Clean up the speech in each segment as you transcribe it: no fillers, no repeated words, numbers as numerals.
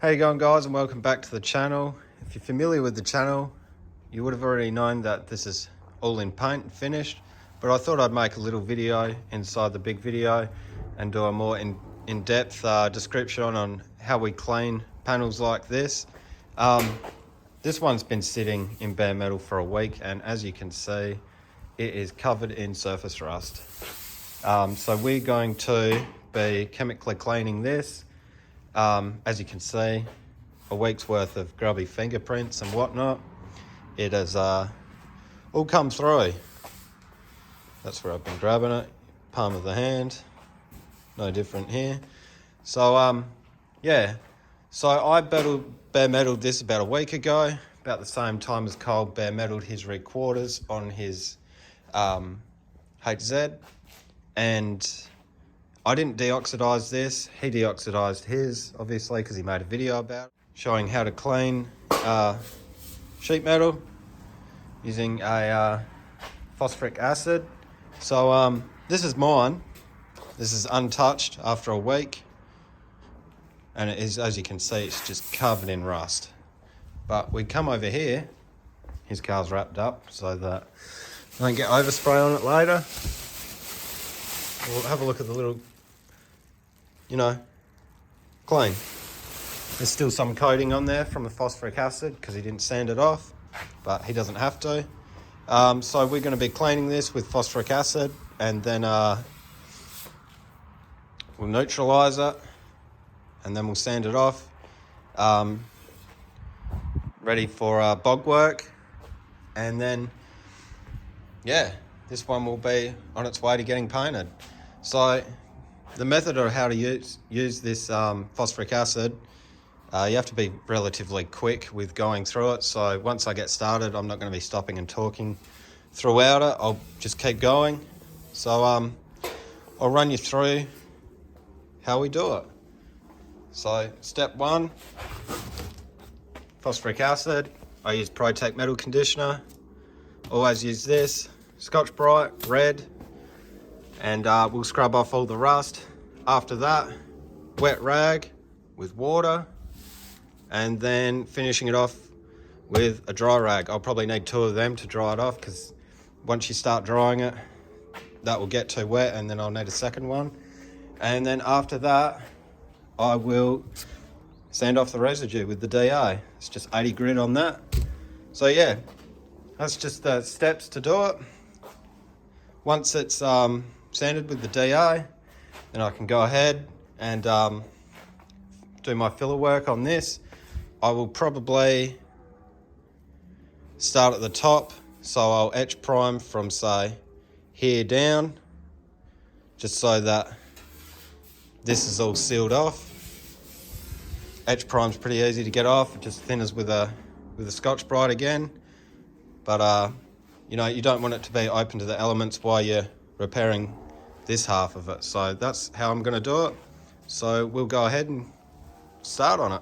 How you going, guys, and welcome back to the channel. If you're familiar with the channel, you would have already known that this is all in paint and finished, but I thought I'd make a little video inside the big video and do a more in-depth description on how we clean panels like this. This one's been sitting in bare metal for a week, and as you can see, it is covered in surface rust. So we're going to be chemically cleaning this. As you can see, a week's worth of grubby fingerprints and whatnot. It has all come through. That's where I've been grabbing it, palm of the hand, no different here. So yeah, so I bare metaled this about a week ago, about the same time as Cole bare metaled his rear quarters on his HZ, and I didn't deoxidize this. He deoxidized his, obviously, because he made a video about it, showing how to clean sheet metal using a phosphoric acid. So this is mine. This is untouched after a week, and it is, as you can see, it's just covered in rust. But we come over here, his car's wrapped up so that I don't get overspray on it later. We'll have a look at the little, clean. There's still some coating on there from the phosphoric acid because he didn't sand it off, but he doesn't have to. So we're going to be cleaning this with phosphoric acid, and then we'll neutralize it, and then we'll sand it off. Ready for bog work, and then yeah, this one will be on its way to getting painted. So the method of how to use this phosphoric acid, you have to be relatively quick with going through it. So once I get started, I'm not going to be stopping and talking throughout it. I'll just keep going. So I'll run you through how we do it. So step one, phosphoric acid. I use Protect Metal Conditioner. Always use this, Scotch Brite, red. And we'll scrub off all the rust. After that, wet rag with water, and then finishing it off with a dry rag. I'll probably need two of them to dry it off, because once you start drying it, that will get too wet, and then I'll need a second one. And then after that, I will sand off the residue with the DA. It's just 80 grit on that. So yeah, that's just the steps to do it. Once it's sanded with the DA, then I can go ahead and do my filler work on this. I will probably start at the top, so I'll etch prime from, say, here down, just so that this is all sealed off. Etch prime's pretty easy to get off, it just thinners with a Scotch Brite again, but you don't want it to be open to the elements while you're repairing this half of it. So that's how I'm going to do it. So we'll go ahead and start on it.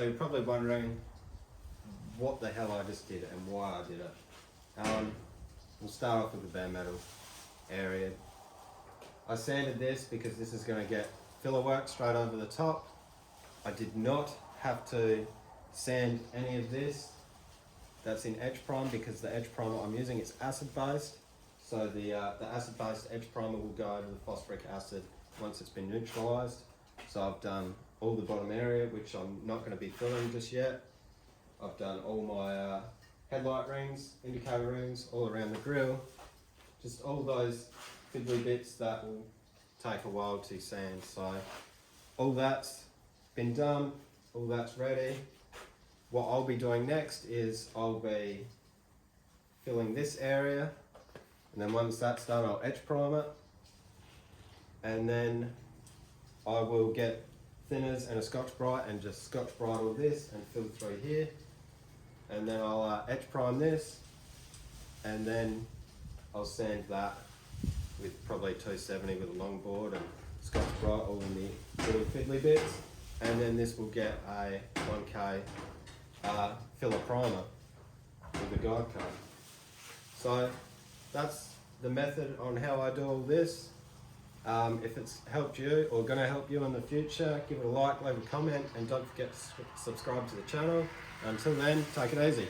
So you're probably wondering what the hell I just did and why I did it. We'll start off with the bare metal area. I sanded this because this is going to get filler work straight over the top. I did not have to sand any of this. That's in edge prime because the edge primer I'm using is acid based. So the acid based edge primer will go over the phosphoric acid once it's been neutralized. So I've done all the bottom area, which I'm not going to be filling just yet. I've done all my headlight rings, indicator rings, all around the grille. Just all those fiddly bits that will take a while to sand. So all that's been done, all that's ready. What I'll be doing next is I'll be filling this area, and then once that's done I'll edge prime it, and then I will get thinners and a Scotch-Brite and just Scotch-Brite all this and fill through here, and then I'll edge prime this, and then I'll sand that with probably 270 with a long board and Scotch-Brite all in the little fiddly bits, and then this will get a 1K filler primer with a guide card. So that's the method on how I do all this. If it's helped you or going to help you in the future, give it a like, leave a comment, and don't forget to subscribe to the channel. Until then, take it easy.